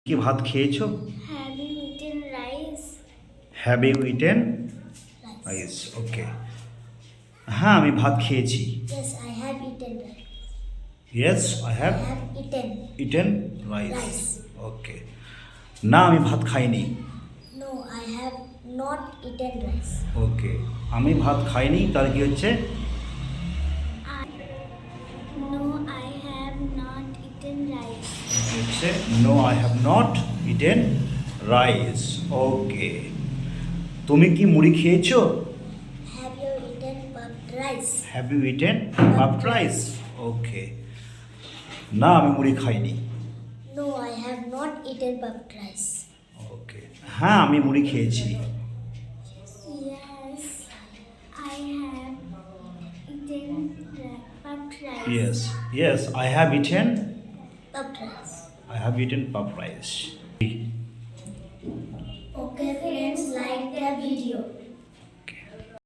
কি ভাত খেয়েছো? Have you eaten rice? Have you eaten Rice. Rice? Okay, হ্যাঁ আমি ভাত খেয়েছি। Yes, I have eaten rice. Yes I I have have eaten. Eaten rice. Rice. Okay, না আমি ভাত খাইনি। No, I have not eaten rice. ওকে, আমি ভাত খাইনি তার কি হচ্ছে? No, I have not eaten rice. হচ্ছে no I have not eaten rice. Okay, তুমি কি মুড়ি খেয়েছো? Have you eaten puffed rice? Have you eaten puffed rice? Okay, না আমি মুড়ি খাইনি। No, I have not eaten puffed rice. ওকে, হ্যাঁ আমি মুড়ি খেয়েছি। Yes, I have eaten puffed rice. Yes yes I have eaten Puffed rice. I have eaten puff rice.